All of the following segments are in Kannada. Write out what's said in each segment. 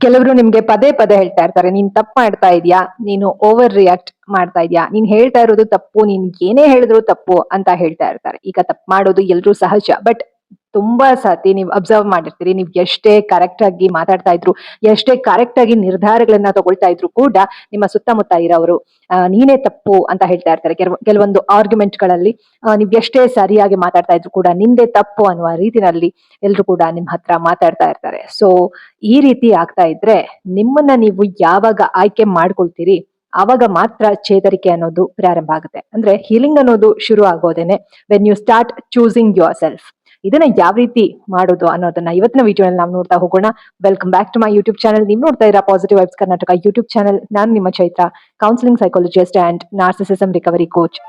ಕೆಲವರು ನಿಮ್ಗೆ ಪದೇ ಪದೇ ಹೇಳ್ತಾ ಇರ್ತಾರೆ, ನೀನ್ ತಪ್ಪು ಮಾಡ್ತಾ ಇದೀಯಾ, ನೀನು ಓವರ್ ರಿಯಾಕ್ಟ್ ಮಾಡ್ತಾ ಇದೀಯಾ, ನೀನ್ ಹೇಳ್ತಾ ಇರೋದು ತಪ್ಪು, ನೀನ್ ಏನೇ ಹೇಳಿದ್ರು ತಪ್ಪು ಅಂತ ಹೇಳ್ತಾ ಇರ್ತಾರೆ. ಈಗ ತಪ್ಪು ಮಾಡೋದು ಎಲ್ರೂ ಸಹಜ. ಬಟ್ ತುಂಬಾ ಸತಿ ನೀವು ಅಬ್ಸರ್ವ್ ಮಾಡಿರ್ತೀರಿ, ನೀವ್ ಎಷ್ಟೇ ಕರೆಕ್ಟ್ ಆಗಿ ಮಾತಾಡ್ತಾ ಇದ್ರು, ಎಷ್ಟೇ ಕರೆಕ್ಟ್ ಆಗಿ ನಿರ್ಧಾರಗಳನ್ನ ತಗೊಳ್ತಾ ಇದ್ರು ಕೂಡ ನಿಮ್ಮ ಸುತ್ತಮುತ್ತ ಇರೋರು ನೀನೇ ತಪ್ಪು ಅಂತ ಹೇಳ್ತಾ ಇರ್ತಾರೆ. ಕೆಲವೊಂದು ಆರ್ಗ್ಯುಮೆಂಟ್ ಗಳಲ್ಲಿ ನೀವ್ ಎಷ್ಟೇ ಸರಿಯಾಗಿ ಮಾತಾಡ್ತಾ ಇದ್ರು ಕೂಡ ನಿಂದೇ ತಪ್ಪು ಅನ್ನುವ ರೀತಿನಲ್ಲಿ ಎಲ್ರು ಕೂಡ ನಿಮ್ ಹತ್ರ ಮಾತಾಡ್ತಾ ಇರ್ತಾರೆ. ಸೊ ಈ ರೀತಿ ಆಗ್ತಾ ಇದ್ರೆ ನಿಮ್ಮನ್ನ ನೀವು ಯಾವಾಗ ಆಯ್ಕೆ ಮಾಡ್ಕೊಳ್ತೀರಿ ಆವಾಗ ಮಾತ್ರ ಚೇತರಿಕೆ ಅನ್ನೋದು ಪ್ರಾರಂಭ ಆಗುತ್ತೆ. ಅಂದ್ರೆ ಹೀಲಿಂಗ್ ಅನ್ನೋದು ಶುರು ಆಗೋದೇನೆ when you start choosing yourself. ಇದನ್ನ ಯಾವ ರೀತಿ ಮಾಡೋದು ಅನ್ನೋದನ್ನ ಇವತ್ತಿನ ವಿಡಿಯೋನಲ್ಲಿ ನಾವು ನೋಡ್ತಾ ಹೋಗೋಣ. Welcome back to my YouTube channel. ನೀವು ನೋಡ್ತಾ ಇರೋ positive vibes Karnataka YouTube channel. ನಾನು ನಿಮ್ಮ Chaitra, counselling psychologist and narcissism recovery coach.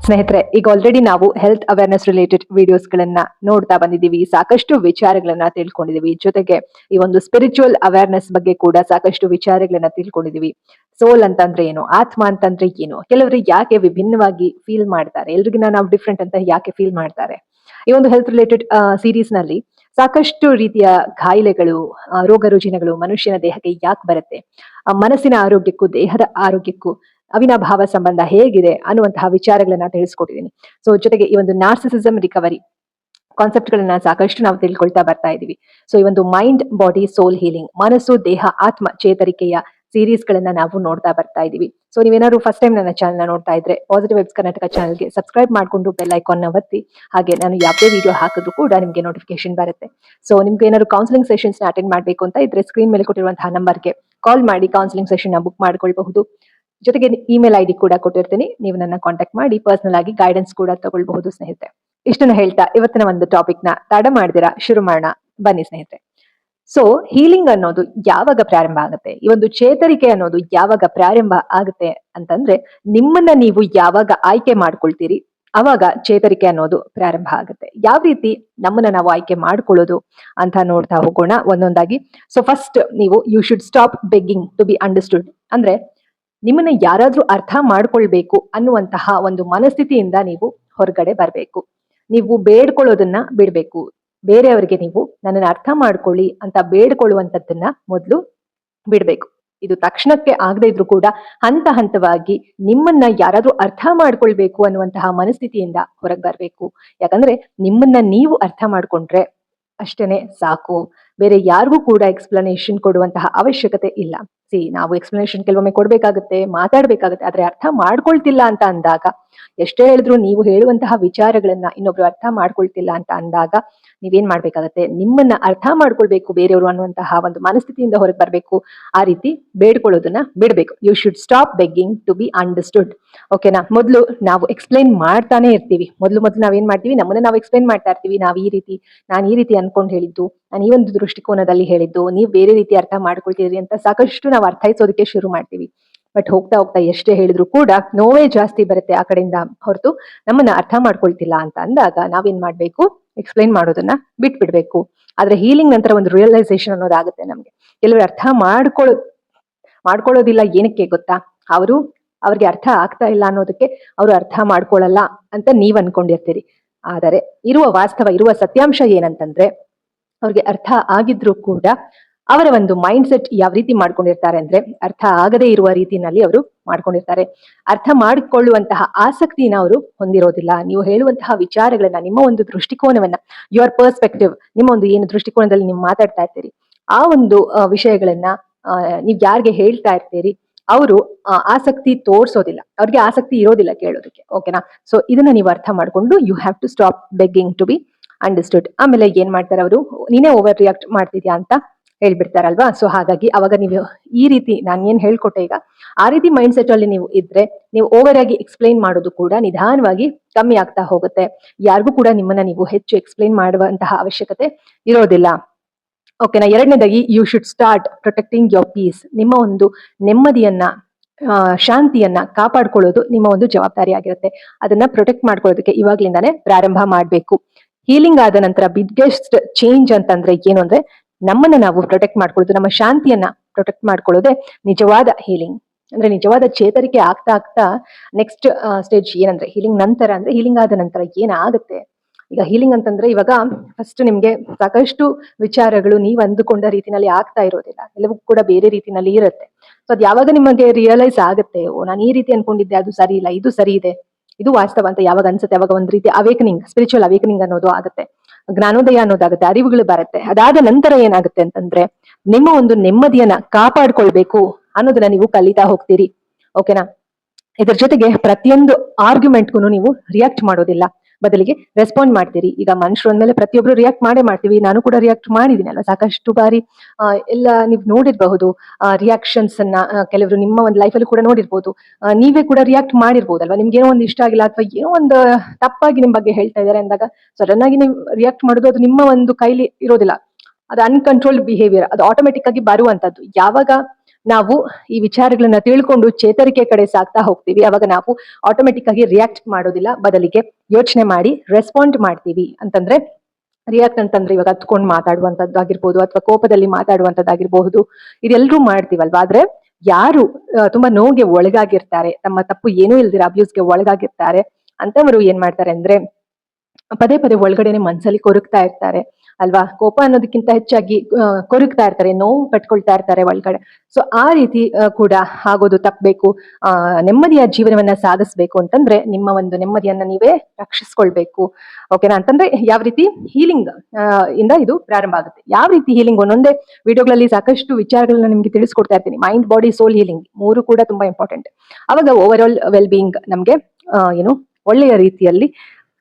ಸ್ನೇಹಿತರೆ, ಈಗ ಆಲ್ರೆಡಿ ನಾವು ಹೆಲ್ತ್ ಅವೇರ್ನೆಸ್ ರಿಲೇಟೆಡ್ ವಿಡಿಯೋಸ್ ಗಳನ್ನ ನೋಡ್ತಾ ಬಂದಿದ್ದೀವಿ, ಸಾಕಷ್ಟು ವಿಚಾರಗಳನ್ನ ತಿಳ್ಕೊಂಡಿದೀವಿ. ಜೊತೆಗೆ ಈ ಒಂದು ಸ್ಪಿರಿಚುವಲ್ ಅವೇರ್ನೆಸ್ ಬಗ್ಗೆ ಕೂಡ ಸಾಕಷ್ಟು ವಿಚಾರಗಳನ್ನ ತಿಳ್ಕೊಂಡಿದೀವಿ. ಸೋಲ್ ಅಂತಂದ್ರೆ ಏನು, ಆತ್ಮ ಅಂತಂದ್ರೆ ಏನು, ಕೆಲವರು ಯಾಕೆ ವಿಭಿನ್ನವಾಗಿ ಫೀಲ್ ಮಾಡ್ತಾರೆ, ಎಲ್ರಿಗಿನ ನಾವು ಡಿಫ್ರೆಂಟ್ ಅಂತ ಯಾಕೆ ಫೀಲ್ ಮಾಡ್ತಾರೆ. ಈ ಒಂದು ಹೆಲ್ತ್ ರಿಲೇಟೆಡ್ ಸೀರೀಸ್ ನಲ್ಲಿ ಸಾಕಷ್ಟು ರೀತಿಯ ಕಾಯಿಲೆಗಳು, ರೋಗ ರುಜಿನಗಳು ಮನುಷ್ಯನ ದೇಹಕ್ಕೆ ಯಾಕೆ ಬರುತ್ತೆ, ಮನಸ್ಸಿನ ಆರೋಗ್ಯಕ್ಕೂ ದೇಹದ ಆರೋಗ್ಯಕ್ಕೂ ಅವಿನಾಭಾವ ಸಂಬಂಧ ಹೇಗಿದೆ ಅನ್ನುವಂತಹ ವಿಚಾರಗಳನ್ನ ತಿಳಿಸ್ಕೊಟ್ಟಿದ್ದೀನಿ. ಸೊ ಜೊತೆಗೆ ಈ ಒಂದು ನಾರ್ಸಿಸಿಸಮ್ ರಿಕವರಿ ಕಾನ್ಸೆಪ್ಟ್ ಗಳನ್ನ ಸಾಕಷ್ಟು ನಾವು ತಿಳ್ಕೊಳ್ತಾ ಬರ್ತಾ ಇದೀವಿ. ಸೊ ಈ ಒಂದು ಮೈಂಡ್ ಬಾಡಿ ಸೋಲ್ ಹೀಲಿಂಗ್, ಮನಸ್ಸು ದೇಹ ಆತ್ಮ ಚೇತರಿಕೆಯ ಸೀರೀಸ್ ಗಳನ್ನ ನಾವು ನೋಡ್ತಾ ಬರ್ತಾ ಇದೀವಿ. ಸೊ ನೀವೇನಾದ್ರು ಫಸ್ಟ್ ಟೈಮ್ ನನ್ನ ಚಾನಲ್ ನೋಡ್ತಾ ಇದ್ರೆ ಪಾಸಿಟಿವ್ ವೈಬ್ಸ್ ಕರ್ನಾಟಕ ಚಾನಲ್ಗೆ ಸಬ್ಸ್ಕ್ರೈಬ್ ಮಾಡ್ಕೊಂಡು ಬೆಲ್ ಐಕಾನ್ ನ ಒತ್ತಿ. ಹಾಗೆ ನಾನು ಯಾವುದೇ ವಿಡಿಯೋ ಹಾಕಿದ್ರು ಕೂಡ ನಿಮ್ಗೆ ನೋಟಿಫಿಕೇಶನ್ ಬರುತ್ತೆ. ಸೊ ನಿಮ್ಗೆ ಏನಾದ್ರು ಕೌನ್ಸಿಲಿಂಗ್ ಸೆಷನ್ಸ್ ಅಟೆಂಡ್ ಮಾಡಬೇಕು ಅಂತ ಇದ್ರೆ ಸ್ಕ್ರೀನ್ ಮೇಲೆ ಕೊಟ್ಟಿರುವಂತಹ ನಂಬರ್ಗೆ ಕಾಲ್ ಮಾಡಿ ಕೌನ್ಸಿಲಿಂಗ್ ಸೆಷನ್ ನ ಬುಕ್ ಮಾಡ್ಕೊಳ್ಬಹುದು. ಜೊತೆಗೆ ಇಮೇಲ್ ಐಡಿ ಕೂಡ ಕೊಟ್ಟಿರ್ತೀನಿ, ನೀವು ನನ್ನ ಕಾಂಟ್ಯಾಕ್ಟ್ ಮಾಡಿ ಪರ್ಸನಲ್ ಆಗಿ ಗೈಡೆನ್ಸ್ ಕೂಡ ತಗೊಳ್ಬಹುದು ಸ್ನೇಹಿತರೆ. ಇಷ್ಟನ್ನು ಹೇಳ್ತಾ ಇವತ್ತಿನ ಒಂದು ಟಾಪಿಕ್ ನ ತಡ ಮಾಡ್ದಿರಾ ಶುರು ಮಾಡೋಣ ಬನ್ನಿ ಸ್ನೇಹಿತರೆ. ಸೊ ಹೀಲಿಂಗ್ ಅನ್ನೋದು ಯಾವಾಗ ಪ್ರಾರಂಭ ಆಗುತ್ತೆ, ಈ ಒಂದು ಚೇತರಿಕೆ ಅನ್ನೋದು ಯಾವಾಗ ಪ್ರಾರಂಭ ಆಗುತ್ತೆ ಅಂತಂದ್ರೆ ನಿಮ್ಮನ್ನ ನೀವು ಯಾವಾಗ ಆಯ್ಕೆ ಮಾಡ್ಕೊಳ್ತೀರಿ ಅವಾಗ ಚೇತರಿಕೆ ಅನ್ನೋದು ಪ್ರಾರಂಭ ಆಗುತ್ತೆ. ಯಾವ ರೀತಿ ನಮ್ಮನ್ನ ನಾವು ಆಯ್ಕೆ ಮಾಡ್ಕೊಳ್ಳೋದು ಅಂತ ನೋಡ್ತಾ ಹೋಗೋಣ ಒಂದೊಂದಾಗಿ. ಸೊ ಫಸ್ಟ್ ನೀವು you should stop begging to be understood. ಅಂದ್ರೆ ನಿಮ್ಮನ್ನ ಯಾರಾದ್ರೂ ಅರ್ಥ ಮಾಡ್ಕೊಳ್ಬೇಕು ಅನ್ನುವಂತಹ ಒಂದು ಮನಸ್ಥಿತಿಯಿಂದ ನೀವು ಹೊರಗಡೆ ಬರ್ಬೇಕು. ನೀವು ಬೇಡ್ಕೊಳ್ಳೋದನ್ನ ಬಿಡ್ಬೇಕು. ಬೇರೆಯವರಿಗೆ ನೀವು ನನ್ನನ್ನು ಅರ್ಥ ಮಾಡ್ಕೊಳ್ಳಿ ಅಂತ ಬೇಡ್ಕೊಳ್ಳುವಂತದ್ದನ್ನ ಮೊದಲು ಬಿಡ್ಬೇಕು. ಇದು ತಕ್ಷಣಕ್ಕೆ ಆಗದೆ ಇದ್ರು ಕೂಡ ಹಂತ ಹಂತವಾಗಿ ನಿಮ್ಮನ್ನ ಯಾರಾದ್ರೂ ಅರ್ಥ ಮಾಡ್ಕೊಳ್ಬೇಕು ಅನ್ನುವಂತಹ ಮನಸ್ಥಿತಿಯಿಂದ ಹೊರಗೆ ಬರ್ಬೇಕು. ಯಾಕಂದ್ರೆ ನಿಮ್ಮನ್ನ ನೀವು ಅರ್ಥ ಮಾಡ್ಕೊಂಡ್ರೆ ಅಷ್ಟೇನೆ ಸಾಕು. ಬೇರೆ ಯಾರಿಗೂ ಕೂಡ ಎಕ್ಸ್ಪ್ಲನೇಷನ್ ಕೊಡುವಂತಹ ಅವಶ್ಯಕತೆ ಇಲ್ಲ. ನಾವು ಎಕ್ಸ್ಪ್ಲನೇಷನ್ ಕೆಲವೊಮ್ಮೆ ಕೊಡ್ಬೇಕಾಗುತ್ತೆ, ಮಾತಾಡ್ಬೇಕಾಗುತ್ತೆ, ಆದ್ರೆ ಅರ್ಥ ಮಾಡ್ಕೊಳ್ತಿಲ್ಲ ಅಂತ ಅಂದಾಗ, ಎಷ್ಟೇ ಹೇಳಿದ್ರು ನೀವು ಹೇಳುವಂತಹ ವಿಚಾರಗಳನ್ನ ಇನ್ನೊಬ್ರು ಅರ್ಥ ಮಾಡ್ಕೊಳ್ತಿಲ್ಲ ಅಂತ ಅಂದಾಗ ನೀವೇನ್ ಮಾಡ್ಬೇಕಾಗತ್ತೆ, ನಿಮ್ಮನ್ನ ಅರ್ಥ ಮಾಡ್ಕೊಳ್ಬೇಕು ಬೇರೆಯವರು ಅನ್ನುವಂತಹ ಒಂದು ಮನಸ್ಥಿತಿಯಿಂದ ಹೊರಗೆ ಬರ್ಬೇಕು. ಆ ರೀತಿ ಬೇಡ್ಕೊಳ್ಳೋದನ್ನ ಬಿಡ್ಬೇಕು. You should stop begging to be understood. ಓಕೆನಾ. ಮೊದಲು ನಾವು ಎಕ್ಸ್ಪ್ಲೈನ್ ಮಾಡ್ತಾನೆ ಇರ್ತೀವಿ. ಮೊದಲು ನಾವೇನ್ ಮಾಡ್ತೀವಿ, ನಮ್ಮನ್ನ ನಾವು ಎಕ್ಸ್ಪ್ಲೈನ್ ಮಾಡ್ತಾ ಇರ್ತೀವಿ. ನಾನು ಈ ರೀತಿ ಅನ್ಕೊಂಡು ಹೇಳಿದ್ದು, ನಾನು ಈ ಒಂದು ದೃಷ್ಟಿಕೋನದಲ್ಲಿ ಹೇಳಿದ್ದು, ನೀವು ಬೇರೆ ರೀತಿ ಅರ್ಥ ಮಾಡ್ಕೊಳ್ತೀರಿ ಅಂತ ಸಾಕಷ್ಟು ನಾವು ಅರ್ಥೈಸೋದಕ್ಕೆ ಶುರು ಮಾಡ್ತೀವಿ. ಬಟ್ ಹೋಗ್ತಾ ಹೋಗ್ತಾ ಎಷ್ಟೇ ಹೇಳಿದ್ರು ಕೂಡ ನೋವೇ ಜಾಸ್ತಿ ಬರುತ್ತೆ ಆ ಕಡೆಯಿಂದ ಹೊರತು ನಮ್ಮನ್ನ ಅರ್ಥ ಮಾಡ್ಕೊಳ್ತಿಲ್ಲ ಅಂತ ಅಂದಾಗ ನಾವೇನ್ ಮಾಡ್ಬೇಕು, ಎಕ್ಸ್ಪ್ಲೈನ್ ಮಾಡೋದನ್ನ ಬಿಟ್ಬಿಡ್ಬೇಕು. ಆದ್ರೆ ಹೀಲಿಂಗ್ ನಂತರ ಒಂದು ರಿಯಲೈಸೇಷನ್ ಅನ್ನೋದಾಗುತ್ತೆ ನಮ್ಗೆ. ಕೆಲವರು ಅರ್ಥ ಮಾಡ್ಕೊಳ್ಳೋದಿಲ್ಲ. ಏನಕ್ಕೆ ಗೊತ್ತಾ, ಅವ್ರಿಗೆ ಅರ್ಥ ಆಗ್ತಾ ಇಲ್ಲ ಅನ್ನೋದಕ್ಕೆ ಅವರು ಅರ್ಥ ಮಾಡ್ಕೊಳ್ಳಲ್ಲ ಅಂತ ನೀವ್ ಅನ್ಕೊಂಡಿರ್ತೀರಿ. ಆದರೆ ಇರುವ ಸತ್ಯಾಂಶ ಏನಂತಂದ್ರೆ, ಅವ್ರಿಗೆ ಅರ್ಥ ಆಗಿದ್ರು ಕೂಡ ಅವರ ಒಂದು ಮೈಂಡ್ ಸೆಟ್ ಯಾವ ರೀತಿ ಮಾಡ್ಕೊಂಡಿರ್ತಾರೆ ಅಂದ್ರೆ, ಅರ್ಥ ಆಗದೇ ಇರುವ ರೀತಿನಲ್ಲಿ ಅವರು ಮಾಡ್ಕೊಂಡಿರ್ತಾರೆ. ಅರ್ಥ ಮಾಡಿಕೊಳ್ಳುವಂತಹ ಆಸಕ್ತಿನ ಅವರು ಹೊಂದಿರೋದಿಲ್ಲ. ನೀವು ಹೇಳುವಂತಹ ವಿಚಾರಗಳನ್ನ, ನಿಮ್ಮ ಒಂದು ದೃಷ್ಟಿಕೋನವನ್ನ, ಯುವರ್ ಪರ್ಸ್ಪೆಕ್ಟಿವ್, ನಿಮ್ಮ ಒಂದು ಏನು ದೃಷ್ಟಿಕೋನದಲ್ಲಿ ನೀವು ಮಾತಾಡ್ತಾ ಇರ್ತೀರಿ ಆ ಒಂದು ವಿಷಯಗಳನ್ನ ನೀವ್ ಯಾರಿಗೆ ಹೇಳ್ತಾ ಇರ್ತೀರಿ ಅವರು ಆಸಕ್ತಿ ತೋರ್ಸೋದಿಲ್ಲ, ಅವ್ರಿಗೆ ಆಸಕ್ತಿ ಇರೋದಿಲ್ಲ ಕೇಳೋದಕ್ಕೆ. ಓಕೆನಾ. ಸೊ ಇದನ್ನ ನೀವು ಅರ್ಥ ಮಾಡ್ಕೊಂಡು you have to stop begging to be understood. ಆಮೇಲೆ ಏನ್ ಮಾಡ್ತಾರೆ ಅವರು, ನೀನೇ ಓವರ್ ರಿಯಾಕ್ಟ್ ಮಾಡ್ತಿದ್ಯಾ ಅಂತ ಹೇಳ್ಬಿಡ್ತಾರಲ್ವಾ. ಸೊ ಹಾಗಾಗಿ ಅವಾಗ ನೀವು ಈ ರೀತಿ ನಾನು ಏನ್ ಹೇಳ್ಕೊಟ್ಟೆ ಈಗ ಆ ರೀತಿ ಮೈಂಡ್ ಸೆಟ್ ಅಲ್ಲಿ ನೀವು ಇದ್ರೆ ನೀವು ಓವರ್ ಆಗಿ ಎಕ್ಸ್ಪ್ಲೈನ್ ಮಾಡೋದು ಕೂಡ ನಿಧಾನವಾಗಿ ಕಮ್ಮಿ ಆಗ್ತಾ ಹೋಗುತ್ತೆ. ಯಾರಿಗೂ ಕೂಡ ನಿಮ್ಮನ್ನ ನೀವು ಹೆಚ್ಚು ಎಕ್ಸ್ಪ್ಲೈನ್ ಮಾಡುವಂತಹ ಅವಶ್ಯಕತೆ ಇರೋದಿಲ್ಲ. ಓಕೆನಾ. ಎರಡನೇದಾಗಿ you should start protecting your peace. ನಿಮ್ಮ ಒಂದು ನೆಮ್ಮದಿಯನ್ನ, ಶಾಂತಿಯನ್ನ ಕಾಪಾಡ್ಕೊಳ್ಳೋದು ನಿಮ್ಮ ಒಂದು ಜವಾಬ್ದಾರಿ ಆಗಿರುತ್ತೆ. ಅದನ್ನ ಪ್ರೊಟೆಕ್ಟ್ ಮಾಡ್ಕೊಳ್ಳೋದಕ್ಕೆ ಇವಾಗ್ಲಿಂದಾನೇ ಪ್ರಾರಂಭ ಮಾಡ್ಬೇಕು. ಹೀಲಿಂಗ್ ಆದ ನಂತರ ಬಿಗ್ಗೆಸ್ಟ್ ಚೇಂಜ್ ಅಂತಂದ್ರೆ ಏನು ಅಂದ್ರೆ, ನಮ್ಮನ್ನ ನಾವು ಪ್ರೊಟೆಕ್ಟ್ ಮಾಡ್ಕೊಳ್ಳೋದು, ನಮ್ಮ ಶಾಂತಿಯನ್ನ ಪ್ರೊಟೆಕ್ಟ್ ಮಾಡ್ಕೊಳ್ಳೋದೇ ನಿಜವಾದ ಹೀಲಿಂಗ್. ಅಂದ್ರೆ ನಿಜವಾದ ಚೇತರಿಕೆ ಆಗ್ತಾ ಆಗ್ತಾ ನೆಕ್ಸ್ಟ್ ಸ್ಟೇಜ್ ಏನಂದ್ರೆ ಹೀಲಿಂಗ್ ನಂತರ, ಅಂದ್ರೆ ಹೀಲಿಂಗ್ ಆದ ನಂತರ ಏನಾಗುತ್ತೆ. ಈಗ ಹೀಲಿಂಗ್ ಅಂತಂದ್ರೆ ಇವಾಗ ಫಸ್ಟ್ ನಿಮ್ಗೆ ಸಾಕಷ್ಟು ವಿಚಾರಗಳು ನೀವು ಅಂದುಕೊಂಡ ರೀತಿನಲ್ಲಿ ಆಗ್ತಾ ಇರೋದಿಲ್ಲ, ಎಲ್ಲವೂ ಕೂಡ ಬೇರೆ ರೀತಿನಲ್ಲಿ ಇರುತ್ತೆ. ಸೊ ಅದ್ ಯಾವಾಗ ನಿಮಗೆ ರಿಯಲೈಸ್ ಆಗುತ್ತೆ, ಓ ನಾನು ಈ ರೀತಿ ಅನ್ಕೊಂಡಿದ್ದೆ, ಅದು ಸರಿ ಇಲ್ಲ, ಇದು ಸರಿ ಇದೆ, ಇದು ವಾಸ್ತವ ಅಂತ ಯಾವಾಗ ಅನ್ಸುತ್ತೆ, ಅವಾಗ ಒಂದ್ ರೀತಿ ಅವೇಕನಿಂಗ್, ಸ್ಪಿರಿಚುವಲ್ ಅವೇಕನಿಂಗ್ ಅನ್ನೋದು ಆಗುತ್ತೆ, ಜ್ಞಾನೋದಯ ಅನ್ನೋದಾಗುತ್ತೆ, ಅರಿವುಗಳು ಬರುತ್ತೆ. ಅದಾದ ನಂತರ ಏನಾಗುತ್ತೆ ಅಂತಂದ್ರೆ ನಿಮ್ಮ ಒಂದು ನೆಮ್ಮದಿಯನ್ನ ಕಾಪಾಡ್ಕೊಳ್ಬೇಕು ಅನ್ನೋದನ್ನ ನೀವು ಕಲಿತಾ ಹೋಗ್ತೀರಿ. ಓಕೆನಾ. ಇದ್ರ ಜೊತೆಗೆ ಪ್ರತಿಯೊಂದು ಆರ್ಗ್ಯುಮೆಂಟ್ಗೂ ನೀವು ರಿಯಾಕ್ಟ್ ಮಾಡೋದಿಲ್ಲ, ಬದಲಿಗೆ ರೆಸ್ಪಾಂಡ್ ಮಾಡ್ತೀರಿ. ಈಗ ಮನುಷ್ಯರು ಅಂದ್ಮೇಲೆ ಪ್ರತಿಯೊಬ್ರು ರಿಯಾಕ್ಟ್ ಮಾಡ್ತೀವಿ, ನಾನು ಕೂಡ ರಿಯಾಕ್ಟ್ ಮಾಡಿದ್ದೀನಿ ಅಲ್ವಾ ಸಾಕಷ್ಟು ಬಾರಿ. ಎಲ್ಲ ನೀವು ನೋಡಿರಬಹುದು ರಿಯಾಕ್ಷನ್ಸ್ ಅನ್ನ, ಕೆಲವರು ನಿಮ್ಮ ಒಂದು ಲೈಫಲ್ಲಿ ಕೂಡ ನೋಡಿರ್ಬೋದು. ನೀವೇ ಕೂಡ ರಿಯಾಕ್ಟ್ ಮಾಡಿರ್ಬೋದಲ್ವಾ, ನಿಮ್ಗೆ ಏನೋ ಒಂದು ಇಷ್ಟ ಆಗಿಲ್ಲ ಅಥವಾ ಏನೋ ಒಂದು ತಪ್ಪಾಗಿ ನಿಮ್ ಬಗ್ಗೆ ಹೇಳ್ತಾ ಇದಾರೆ ಅಂದಾಗ ಸಡನ್ ಆಗಿ ನೀವು ರಿಯಾಕ್ಟ್ ಮಾಡೋದು ಅದು ನಿಮ್ಮ ಒಂದು ಕೈಲಿ ಇರೋದಿಲ್ಲ, ಅದು ಅನ್ಕಂಟ್ರೋಲ್ಡ್ ಬಿಹೇವಿಯರ್, ಅದು ಆಟೋಮೆಟಿಕ್ ಆಗಿ ಬರುವಂತದ್ದು. ಯಾವಾಗ ನಾವು ಈ ವಿಚಾರಗಳನ್ನ ತಿಳ್ಕೊಂಡು ಚೇತರಿಕೆ ಕಡೆ ಸಾಗ್ತಾ ಹೋಗ್ತೀವಿ, ಅವಾಗ ನಾವು ಆಟೋಮೆಟಿಕ್ ಆಗಿ ರಿಯಾಕ್ಟ್ ಮಾಡೋದಿಲ್ಲ, ಬದಲಿಗೆ ಯೋಚನೆ ಮಾಡಿ ರೆಸ್ಪಾಂಡ್ ಮಾಡ್ತೀವಿ. ಅಂತಂದ್ರೆ ರಿಯಾಕ್ಟ್ ಅಂತಂದ್ರೆ ಇವಾಗ ಹತ್ಕೊಂಡು ಮಾತಾಡುವಂತದ್ದಾಗಿರ್ಬೋದು ಅಥವಾ ಕೋಪದಲ್ಲಿ ಮಾತಾಡುವಂತದ್ದಾಗಿರ್ಬಹುದು, ಇದೆಲ್ಲರೂ ಮಾಡ್ತೀವಲ್ವಾ. ಆದ್ರೆ ಯಾರು ತುಂಬಾ ನೋವಿಗೆ ಒಳಗಾಗಿರ್ತಾರೆ, ತಮ್ಮ ತಪ್ಪು ಏನೂ ಇಲ್ದಿರ ಅಬ್ಯೂಸ್ಗೆ ಒಳಗಾಗಿರ್ತಾರೆ ಅಂತವರು ಏನ್ ಮಾಡ್ತಾರೆ ಅಂದ್ರೆ ಪದೇ ಪದೇ ಒಳಗಡೆನೆ ಮನ್ಸಲ್ಲಿ ಕೊರಗ್ತಾ ಇರ್ತಾರೆ ಅಲ್ವಾ. ಕೋಪ ಅನ್ನೋದಕ್ಕಿಂತ ಹೆಚ್ಚಾಗಿ ಕೊರಗ್ತಾ ಇರ್ತಾರೆ, ನೋವು ಪಟ್ಕೊಳ್ತಾ ಇರ್ತಾರೆ ಒಳಗಡೆ. ಸೊ ಆ ರೀತಿ ಕೂಡ ಆಗೋದು ತಪ್ಪಬೇಕು. ನೆಮ್ಮದಿಯ ಜೀವನವನ್ನ ಸಾಗಿಸ್ಬೇಕು ಅಂತಂದ್ರೆ ನಿಮ್ಮ ಒಂದು ನೆಮ್ಮದಿಯನ್ನ ನೀವೇ ರಕ್ಷಿಸ್ಕೊಳ್ಬೇಕು. ಓಕೆನಾ. ಅಂತಂದ್ರೆ ಯಾವ ರೀತಿ ಹೀಲಿಂಗ್ ಇಂದ ಇದು ಪ್ರಾರಂಭ ಆಗುತ್ತೆ. ಯಾವ ರೀತಿ ಹೀಲಿಂಗ್, ಒಂದೊಂದೇ ವಿಡಿಯೋಗಳಲ್ಲಿ ಸಾಕಷ್ಟು ವಿಚಾರಗಳನ್ನ ನಿಮ್ಗೆ ತಿಳಿಸ್ಕೊಡ್ತಾ ಇರ್ತೀನಿ. ಮೈಂಡ್, ಬಾಡಿ, ಸೋಲ್ ಹೀಲಿಂಗ್ ಮೂರು ಕೂಡ ತುಂಬಾ ಇಂಪಾರ್ಟೆಂಟ್. ಅವಾಗ ಓವರ್ ಆಲ್ ವೆಲ್ ಬೀಯಿಂಗ್ ನಮ್ಗೆ ಏನು ಒಳ್ಳೆಯ ರೀತಿಯಲ್ಲಿ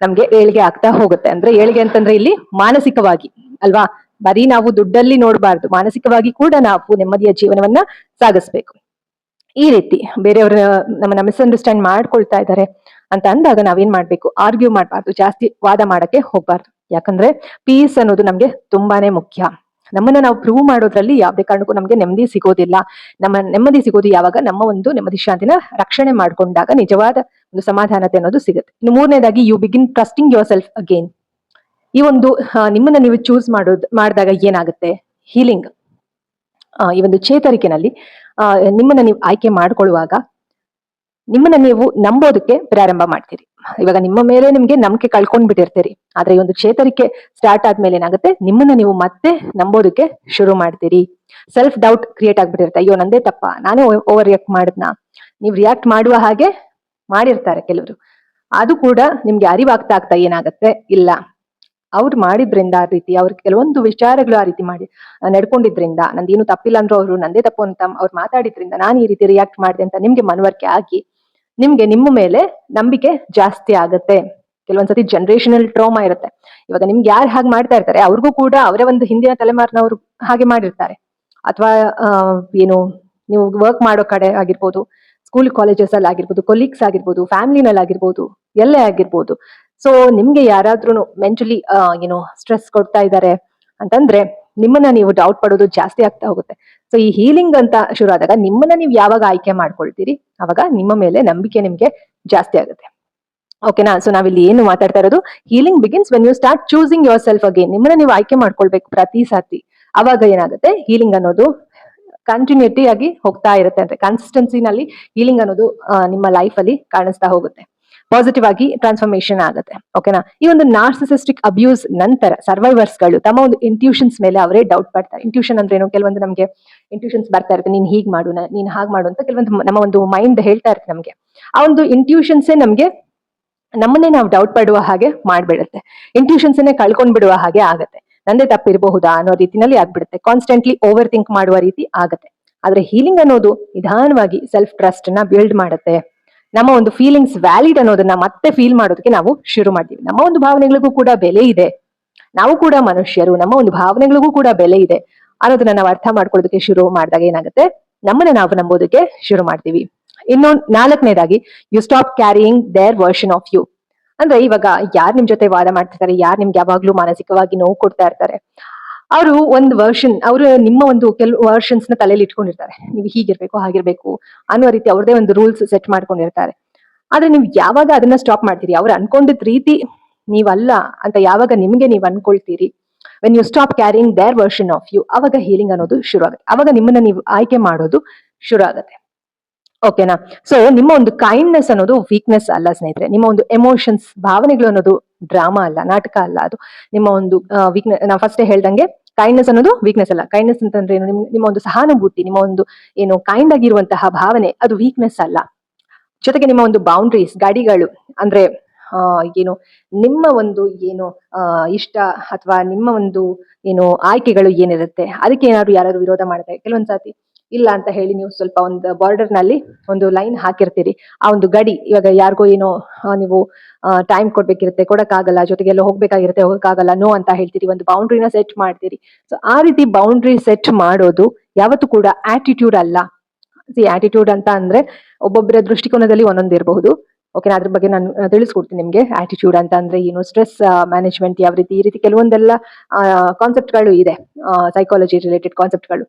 ನಮ್ಗೆ ಏಳಿಗೆ ಆಗ್ತಾ ಹೋಗುತ್ತೆ. ಅಂದ್ರೆ ಏಳಿಗೆ ಅಂತಂದ್ರೆ ಇಲ್ಲಿ ಮಾನಸಿಕವಾಗಿ ಅಲ್ವಾ, ಬರೀ ನಾವು ದುಡ್ಡಲ್ಲಿ ನೋಡಬಾರ್ದು, ಮಾನಸಿಕವಾಗಿ ಕೂಡ ನಾವು ನೆಮ್ಮದಿಯ ಜೀವನವನ್ನ ಸಾಗಿಸ್ಬೇಕು. ಈ ರೀತಿ ಬೇರೆಯವ್ರ ನಮ್ಮನ್ನ ಮಿಸ್ಅಂಡರ್ಸ್ಟ್ಯಾಂಡ್ ಮಾಡ್ಕೊಳ್ತಾ ಇದ್ದಾರೆ ಅಂತ ಅಂದಾಗ ನಾವೇನ್ ಮಾಡ್ಬೇಕು, ಆರ್ಗ್ಯೂ ಮಾಡ್ಬಾರ್ದು, ಜಾಸ್ತಿ ವಾದ ಮಾಡಕ್ಕೆ ಹೋಗ್ಬಾರ್ದು. ಯಾಕಂದ್ರೆ ಪೀಸ್ ಅನ್ನೋದು ನಮ್ಗೆ ತುಂಬಾನೇ ಮುಖ್ಯ. ನಮ್ಮನ್ನ ನಾವು ಪ್ರೂವ್ ಮಾಡೋದ್ರಲ್ಲಿ ಯಾವ್ದೇ ಕಾರಣಕ್ಕೂ ನಮ್ಗೆ ನೆಮ್ಮದಿ ಸಿಗೋದಿಲ್ಲ. ನಮ್ಮ ನೆಮ್ಮದಿ ಸಿಗೋದು ಯಾವಾಗ ನಮ್ಮ ಒಂದು ನೆಮ್ಮದಿ ಶಾಂತಿನ ರಕ್ಷಣೆ ಮಾಡ್ಕೊಂಡಾಗ ನಿಜವಾದ ಒಂದು ಸಮಾಧಾನತೆ ಅನ್ನೋದು ಸಿಗುತ್ತೆ. ಇನ್ನು ಮೂರನೇದಾಗಿ you begin trusting yourself again. ಈ ಒಂದು ನಿಮ್ಮನ್ನ ನೀವು ಚೂಸ್ ಮಾಡಿದಾಗ ಏನಾಗುತ್ತೆ, ಹೀಲಿಂಗ್ ಈ ಒಂದು ಚೇತರಿಕೆನಲ್ಲಿ ನಿಮ್ಮನ್ನ ನೀವು ಆಯ್ಕೆ ಮಾಡ್ಕೊಳ್ಳುವಾಗ ನಿಮ್ಮನ್ನ ನೀವು ನಂಬೋದಕ್ಕೆ ಪ್ರಾರಂಭ ಮಾಡ್ತೀರಿ. ಇವಾಗ ನಿಮ್ಮ ಮೇಲೆ ನಿಮ್ಗೆ ನಂಬಿಕೆ ಕಳ್ಕೊಂಡ್ ಬಿಟ್ಟಿರ್ತೀರಿ, ಆದ್ರೆ ಈ ಒಂದು ಚೇತರಿಕೆ ಸ್ಟಾರ್ಟ್ ಆದ್ಮೇಲೆ ಏನಾಗುತ್ತೆ, ನಿಮ್ಮನ್ನ ನೀವು ಮತ್ತೆ ನಂಬೋದಕ್ಕೆ ಶುರು ಮಾಡ್ತೀರಿ. ಸೆಲ್ಫ್ ಡೌಟ್ ಕ್ರಿಯೇಟ್ ಆಗ್ಬಿಟ್ಟಿರುತ್ತೆ, ಅಯ್ಯೋ ನಂದೇ ತಪ್ಪ, ನಾನೇ ಓವರ್ ರಿಯಾಕ್ಟ್ ಮಾಡಿದ್ನಾ. ನೀವು ರಿಯಾಕ್ಟ್ ಮಾಡುವ ಹಾಗೆ ಮಾಡಿರ್ತಾರೆ ಕೆಲವರು, ಅದು ಕೂಡ ನಿಮ್ಗೆ ಅರಿವಾಗ್ತಾ ಆಗ್ತಾ ಏನಾಗುತ್ತೆ, ಇಲ್ಲ ಅವ್ರು ಮಾಡಿದ್ರಿಂದ ಆ ರೀತಿ, ಅವ್ರ ಕೆಲವೊಂದು ವಿಚಾರಗಳು ಆ ರೀತಿ ಮಾಡಿ ನಡ್ಕೊಂಡಿದ್ರಿಂದ, ನಂದೇನು ತಪ್ಪಿಲ್ಲ ಅಂದ್ರೂ ಅವರು ನಂದೇ ತಪ್ಪು ಅಂತ ಅವ್ರು ಮಾತಾಡಿದ್ರಿಂದ ನಾನು ಈ ರೀತಿ ರಿಯಾಕ್ಟ್ ಮಾಡಿದೆ ಅಂತ ನಿಮ್ಗೆ ಮನವರಿಕೆ ಆಗಿ ನಿಮ್ಗೆ ನಿಮ್ಮ ಮೇಲೆ ನಂಬಿಕೆ ಜಾಸ್ತಿ ಆಗತ್ತೆ. ಕೆಲವೊಂದ್ಸತಿ ಜನರೇಷನಲ್ ಟ್ರಾಮಾ ಇರುತ್ತೆ. ಇವಾಗ ನಿಮ್ಗೆ ಯಾರು ಹಾಗೆ ಮಾಡ್ತಾ ಇರ್ತಾರೆ ಅವ್ರಿಗೂ ಕೂಡ ಅವರ ಒಂದು ಹಿಂದಿನ ತಲೆಮಾರಿನವರು ಹಾಗೆ ಮಾಡಿರ್ತಾರೆ. ಅಥವಾ ಏನು ನೀವು ವರ್ಕ್ ಮಾಡೋ ಕಡೆ ಆಗಿರ್ಬೋದು, ಸ್ಕೂಲ್ ಕಾಲೇಜಸ್ ಅಲ್ಲಿ ಆಗಿರ್ಬೋದು, ಕೊಲೀಗ್ಸ್ ಆಗಿರ್ಬೋದು, ಫ್ಯಾಮಿಲಿನಲ್ಲಿ ಆಗಿರ್ಬೋದು, ಎಲ್ಲೇ ಆಗಿರ್ಬೋದು. ಸೊ ನಿಮ್ಗೆ ಯಾರಾದ್ರೂ ಮೆಂಟಲಿ ಏನೋ ಸ್ಟ್ರೆಸ್ ಕೊಡ್ತಾ ಇದ್ದಾರೆ ಅಂತಂದ್ರೆ ನಿಮ್ಮನ್ನ ನೀವು ಡೌಟ್ ಪಡೋದು ಜಾಸ್ತಿ ಆಗ್ತಾ ಹೋಗುತ್ತೆ. ಸೊ ಈ ಹೀಲಿಂಗ್ ಅಂತ ಶುರು ಆದಾಗ ನಿಮ್ಮನ್ನ ನೀವು ಯಾವಾಗ ಆಯ್ಕೆ ಮಾಡ್ಕೊಳ್ತೀರಿ ಅವಾಗ ನಿಮ್ಮ ಮೇಲೆ ನಂಬಿಕೆ ನಿಮ್ಗೆ ಜಾಸ್ತಿ ಆಗುತ್ತೆ. ಓಕೆನಾ. ಸೊ ನಾವಿಲ್ಲಿ ಏನು ಮಾತಾಡ್ತಾ ಇರೋದು, healing begins when you start choosing yourself again. ನಿಮ್ಮನ್ನ ನೀವು ಆಯ್ಕೆ ಮಾಡ್ಕೊಳ್ಬೇಕು ಪ್ರತಿ ಸಾತಿ. ಅವಾಗ ಏನಾಗುತ್ತೆ, ಹೀಲಿಂಗ್ ಅನ್ನೋದು ಕಂಟಿನ್ಯೂಟಿ ಆಗಿ ಹೋಗ್ತಾ ಇರುತ್ತೆ. ಅಂದ್ರೆ ಕನ್ಸಿಸ್ಟೆನ್ಸಿನಲ್ಲಿ ಹೀಲಿಂಗ್ ಅನ್ನೋದು ನಿಮ್ಮ ಲೈಫ್ ಅಲ್ಲಿ ಕಾಣಿಸ್ತಾ ಹೋಗುತ್ತೆ, ಪಾಸಿಟಿವ್ ಆಗಿ ಟ್ರಾನ್ಸ್ಫಾರ್ಮೇಶನ್ ಆಗುತ್ತೆ. ಓಕೆನಾ. ಈ ಒಂದು ನಾರ್ಸಿಸಿಸ್ಟಿಕ್ ಅಬ್ಯೂಸ್ ನಂತರ ಸರ್ವೈವರ್ಸ್ ಗಳು ತಮ್ಮ ಒಂದು ಇಂಟ್ಯೂಷನ್ಸ್ ಮೇಲೆ ಅವರೇ ಡೌಟ್ ಪಡ್ತಾರೆ. ಇಂಟ್ಯೂಷನ್ ಅಂದ್ರೆ ಏನು, ಕೆಲವೊಂದು ನಮಗೆ ಇಂಟ್ಯೂಷನ್ಸ್ ಬರ್ತಾ ಇರುತ್ತೆ, ನೀನ್ ಹೀಗ್ ಮಾಡು, ನೀನ್ ಹಾಗೆ ಮಾಡು ಅಂತ ಕೆಲವೊಂದು ನಮ್ಮ ಒಂದು ಮೈಂಡ್ ಹೇಳ್ತಾ ಇರುತ್ತೆ ನಮ್ಗೆ. ಆ ಒಂದು ಇಂಟ್ಯೂಷನ್ಸೇ ನಮ್ಗೆ ನಮ್ಮನ್ನೇ ನಾವು ಡೌಟ್ ಪಡುವ ಹಾಗೆ ಮಾಡ್ಬಿಡುತ್ತೆ, ಇಂಟ್ಯೂಷನ್ಸ್ ಅನ್ನೇ ಕಳ್ಕೊಂಡ್ ಬಿಡುವ ಹಾಗೆ ಆಗತ್ತೆ. ನಂದೇ ತಪ್ಪಿರಬಹುದಾ ಅನ್ನೋ ರೀತಿನಲ್ಲಿ ಆಗ್ಬಿಡುತ್ತೆ, ಕಾನ್ಸ್ಟೆಂಟ್ಲಿ ಓವರ್ ಥಿಂಕ್ ಮಾಡುವ ರೀತಿ ಆಗತ್ತೆ. ಆದ್ರೆ ಹೀಲಿಂಗ್ ಅನ್ನೋದು ನಿಧಾನವಾಗಿ ಸೆಲ್ಫ್ ಟ್ರಸ್ಟ್ ನ ಬಿಲ್ಡ್ ಮಾಡುತ್ತೆ. ನಮ್ಮ ಒಂದು ಫೀಲಿಂಗ್ಸ್ ವ್ಯಾಲಿಡ್ ಅನ್ನೋದನ್ನ ಮತ್ತೆ ಫೀಲ್ ಮಾಡೋದಕ್ಕೆ ನಾವು ಶುರು ಮಾಡ್ತೀವಿ. ನಮ್ಮ ಒಂದು ಭಾವನೆಗಳಿಗೂ ಕೂಡ ಬೆಲೆ ಇದೆ, ನಾವು ಕೂಡ ಮನುಷ್ಯರು, ನಮ್ಮ ಒಂದು ಭಾವನೆಗಳಿಗೂ ಕೂಡ ಬೆಲೆ ಇದೆ ಅನ್ನೋದನ್ನ ನಾವು ಅರ್ಥ ಮಾಡ್ಕೊಳ್ಳೋದಕ್ಕೆ ಶುರು ಮಾಡಿದಾಗ ಏನಾಗುತ್ತೆ, ನಮ್ಮನ್ನ ನಾವು ನಂಬೋದಕ್ಕೆ ಶುರು ಮಾಡ್ತೀವಿ. ಇನ್ನು ನಾಲ್ಕನೇದಾಗಿ, you stop carrying their version of you. ಅಂದ್ರೆ ಇವಾಗ ಯಾರು ನಿಮ್ ಜೊತೆ ವಾದ ಮಾಡ್ತಿರ್ತಾರೆ, ಯಾರು ನಿಮ್ಗೆ ಯಾವಾಗ್ಲೂ ಮಾನಸಿಕವಾಗಿ ನೋವು ಕೊಡ್ತಾ ಇರ್ತಾರೆ, ಅವರು ಒಂದು ವರ್ಷನ್, ಅವರು ನಿಮ್ಮ ಒಂದು ಕೆಲವು ವರ್ಷನ್ಸ್ ನ ತಲೆಯಲ್ಲಿ ಇಟ್ಕೊಂಡಿರ್ತಾರೆ. ನೀವು ಹೀಗಿರ್ಬೇಕು ಹಾಗಿರ್ಬೇಕು ಅನ್ನೋ ರೀತಿ ಅವ್ರದೇ ಒಂದು ರೂಲ್ಸ್ ಸೆಟ್ ಮಾಡ್ಕೊಂಡಿರ್ತಾರೆ. ಆದ್ರೆ ನೀವು ಯಾವಾಗ ಅದನ್ನ ಸ್ಟಾಪ್ ಮಾಡ್ತೀರಿ, ಅವ್ರು ಅನ್ಕೊಂಡಿದ್ ರೀತಿ ನೀವಲ್ಲ ಅಂತ ಯಾವಾಗ ನಿಮ್ಗೆ ನೀವು ಅನ್ಕೊಳ್ತೀರಿ, when you stop caring their version of you, ಅವಾಗ ಹೀಲಿಂಗ್ ಅನ್ನೋದು ಶುರು ಆಗುತ್ತೆ. ಅವಾಗ ನಿಮ್ಮನ್ನ ನೀವು ಆಯ್ಕೆ ಮಾಡೋದು ಶುರು ಆಗುತ್ತೆ. ಓಕೆನಾ? ಸೊ ನಿಮ್ಮ ಒಂದು ಕೈಂಡ್ನೆಸ್ ಅನ್ನೋದು ವೀಕ್ನೆಸ್ ಅಲ್ಲ ಸ್ನೇಹಿತರೆ. ನಿಮ್ಮ ಒಂದು ಎಮೋಷನ್ಸ್, ಭಾವನೆಗಳು ಅನ್ನೋದು ಡ್ರಾಮಾ ಅಲ್ಲ, ನಾಟಕ ಅಲ್ಲ ಅದು. ನಿಮ್ಮ ಒಂದು ನಾ ಫಸ್ಟೇ ಹೇಳ್ದಂಗೆ ಕೈಂಡ್ನೆಸ್ ಅನ್ನೋದು ವೀಕ್ನೆಸ್ ಅಲ್ಲ. ಕೈಂಡ್ನೆಸ್ ಅಂತಂದ್ರೆ ಏನು? ನಿಮ್ಮ ಒಂದು ಸಹಾನುಭೂತಿ, ನಿಮ್ಮ ಒಂದು ಏನು ಕೈಂಡ್ ಆಗಿರುವಂತಹ ಭಾವನೆ ಅದು ವೀಕ್ನೆಸ್ ಅಲ್ಲ. ಜೊತೆಗೆ ನಿಮ್ಮ ಒಂದು ಬೌಂಡ್ರೀಸ್, ಗಡಿಗಳು ಅಂದ್ರೆ ಆ ಏನು ನಿಮ್ಮ ಒಂದು ಏನು ಇಷ್ಟ ಅಥವಾ ನಿಮ್ಮ ಒಂದು ಏನು ಆಯ್ಕೆಗಳು ಏನಿರುತ್ತೆ, ಅದಕ್ಕೆ ಏನಾದ್ರು ಯಾರಾದ್ರು ವಿರೋಧ ಮಾಡ್ತಾರೆ ಕೆಲವೊಂದ್ಸತಿ ಇಲ್ಲ ಅಂತ ಹೇಳಿ ನೀವು ಸ್ವಲ್ಪ ಒಂದು ಬಾರ್ಡರ್ ನಲ್ಲಿ ಒಂದು ಲೈನ್ ಹಾಕಿರ್ತೀರಿ. ಆ ಒಂದು ಗಡಿ, ಇವಾಗ ಯಾರಿಗೋ ಏನೋ ನೀವು ಟೈಮ್ ಕೊಡ್ಬೇಕಿರುತ್ತೆ, ಕೊಡಕ್ಕಾಗಲ್ಲ, ಜೊತೆಗೆ ಎಲ್ಲ ಹೋಗ್ಬೇಕಾಗಿರುತ್ತೆ, ಹೋಗಕ್ಕಾಗಲ್ಲ, ನೋ ಅಂತ ಹೇಳ್ತೀರಿ, ಒಂದು ಬೌಂಡ್ರಿನ ಸೆಟ್ ಮಾಡ್ತೀರಿ. ಸೊ ಆ ರೀತಿ ಬೌಂಡ್ರಿ ಸೆಟ್ ಮಾಡೋದು ಯಾವತ್ತೂ ಕೂಡ ಆಟಿಟ್ಯೂಡ್ ಅಲ್ಲ. ಆಟಿಟ್ಯೂಡ್ ಅಂತ ಅಂದ್ರೆ ಒಬ್ಬೊಬ್ಬರ ದೃಷ್ಟಿಕೋನದಲ್ಲಿ ಒಂದೊಂದು ಇರಬಹುದು. ಓಕೆ, ಅದ್ರ ಬಗ್ಗೆ ನಾನು ತಿಳಿಸ್ಕೊಡ್ತೀನಿ ನಿಮ್ಗೆ. ಆಟಿಟ್ಯೂಡ್ ಅಂತ ಅಂದ್ರೆ ಏನು, ಸ್ಟ್ರೆಸ್ ಮ್ಯಾನೇಜ್ಮೆಂಟ್ ಯಾವ ರೀತಿ, ಈ ರೀತಿ ಕೆಲವೊಂದೆಲ್ಲ ಕಾನ್ಸೆಪ್ಟ್ಗಳು ಇದೆ, ಸೈಕಾಲಜಿ ರಿಲೇಟೆಡ್ ಕಾನ್ಸೆಪ್ಟ್ಗಳು.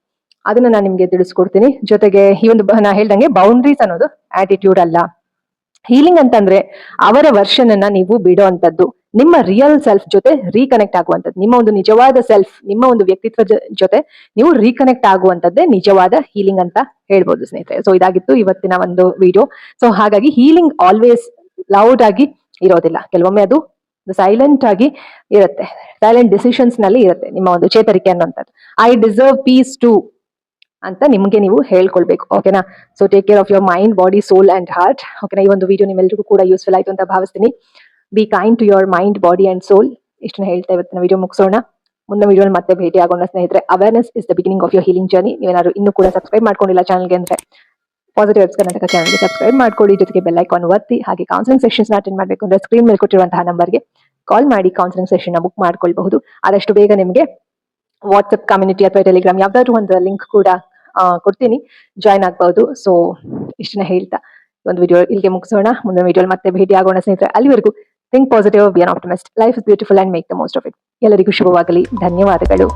ಅದನ್ನ ನಾನು ನಿಮ್ಗೆ ತಿಳಿಸ್ಕೊಡ್ತೀನಿ. ಜೊತೆಗೆ ಈ ಒಂದು ನಾ ಹೇಳ್ದಂಗೆ ಬೌಂಡ್ರೀಸ್ ಅನ್ನೋದು ಆಟಿಟ್ಯೂಡ್ ಅಲ್ಲ. ಹೀಲಿಂಗ್ ಅಂತಂದ್ರೆ ಅವರ ವರ್ಷನ್ ಅನ್ನ ನೀವು ಬಿಡೋ ಅಂತದ್ದು, ನಿಮ್ಮ ರಿಯಲ್ ಸೆಲ್ಫ್ ಜೊತೆ ರೀಕನೆಕ್ಟ್ ಆಗುವಂಥದ್ದು, ನಿಮ್ಮ ಒಂದು ನಿಜವಾದ ಸೆಲ್ಫ್, ನಿಮ್ಮ ಒಂದು ವ್ಯಕ್ತಿತ್ವ ಜೊತೆ ನೀವು ರೀಕನೆಕ್ಟ್ ಆಗುವಂತದ್ದೇ ನಿಜವಾದ ಹೀಲಿಂಗ್ ಅಂತ ಹೇಳ್ಬೋದು ಸ್ನೇಹಿತರೆ. ಸೊ ಇದಾಗಿತ್ತು ಇವತ್ತಿನ ಒಂದು ವಿಡಿಯೋ. ಸೊ ಹಾಗಾಗಿ ಹೀಲಿಂಗ್ ಆಲ್ವೇಸ್ ಲೌಡ್ ಆಗಿ ಇರೋದಿಲ್ಲ, ಕೆಲವೊಮ್ಮೆ ಅದು ಸೈಲೆಂಟ್ ಆಗಿ ಇರುತ್ತೆ, ಸೈಲೆಂಟ್ ಡಿಸಿಷನ್ಸ್ ನಲ್ಲಿ ಇರುತ್ತೆ ನಿಮ್ಮ ಒಂದು ಚೇತರಿಕೆ ಅನ್ನುವಂಥದ್ದು. ಐ ಡಿಸರ್ವ್ ಪೀಸ್ ಟು ಅಂತ ನಿಮ್ಗೆ ನೀವು ಹೇಳ್ಕೊಳ್ಬೇಕು. ಓಕೆನಾ? So take care of your mind, body, soul and heart. ಓಕೆನಾ? ಈ ಒಂದು ವಿಡಿಯೋ ನಿಮ್ಮೆಲ್ಲರಿಗೂ ಕೂಡ ಯೂಸ್ಫುಲ್ ಆಯ್ತು ಅಂತ ಭಾವಿಸ್ತೀನಿ. Be kind to your mind, body and soul. ಇಷ್ಟನ್ನ ಹೇಳ್ತಾ ಇವತ್ತಿನ ವಿಡಿಯೋ ಮುಗಿಸೋಣ. ಮುಂದಿನ ವಿಡಿಯೋ ಮತ್ತೆ ಭೇಟಿ ಆಗೋಣ ಸ್ನೇಹಿತರೆ. Awareness is the beginning of your healing journey. ನೀವೇನಾದ್ರು ಇನ್ನೂ ಕೂಡ ಸಬ್ಸ್ಕ್ರೈಬ್ ಮಾಡ್ಕೊಂಡಿಲ್ಲ ಚಾನಲ್ಗೆ ಅಂದ್ರೆ ಪಾಸಿಟಿವ್ ವೆಬ್ಸ್ ಕರ್ನಾಟಕ ಚಾನಲ್ಗೆ ಸಬ್ಸ್ಕ್ರೈಬ್ ಮಾಡ್ಕೊಳ್ಳಿ. ಜೊತೆಗೆ ಬೆಲ್ ಐಕಾನ್ ಒತ್ತಿ. ಹಾಗೆ ಕೌನ್ಸಿಲಿಂಗ್ ಸೆಷನ್ಸ್ ಅಟೆಂಡ್ ಮಾಡಬೇಕು ಅಂದ್ರೆ ಸ್ಕ್ರೀನ್ ಮೇಲೆ ಕೊಟ್ಟಿರುವಂತಹ ನಂಬರ್ಗೆ ಕಾಲ್ ಮಾಡಿ ಕೌನ್ಸಿಲಿಂಗ್ ಸೆಷನ್ ಬುಕ್ ಮಾಡ್ಕೊಳ್ಬಹುದು. ಆದಷ್ಟು ಬೇಗ ನಿಮಗೆ ವಾಟ್ಸ್ಆಪ್ ಕಮ್ಯುನಿಟಿ ಅಥವಾ ಟೆಲಿಗ್ರಾಮ್ ಯಾವ್ದಾದ್ರು ಒಂದು ಲಿಂಕ್ ಕೂಡ ಕೊಡ್ತೀನಿ, ಜಾಯ್ನ್ ಆಗ್ಬಹುದು. ಸೊ ಇಷ್ಟನ್ನ ಹೇಳ್ತಾ ಒಂದು ವಿಡಿಯೋ ಇಲ್ಲಿಗೆ ಮುಗಿಸೋಣ. ಮುಂದಿನ ವಿಡಿಯೋ ಮತ್ತೆ ಭೇಟಿ ಆಗೋಣ ಸ್ನೇಹಿತರೆ. ಅಲ್ಲಿವರೆಗೂ think positive, B on optimist. Life is beautiful and make the most of it. ಎಲ್ಲರಿಗೂ ಶುಭವಾಗಲಿ. ಧನ್ಯವಾದಗಳು.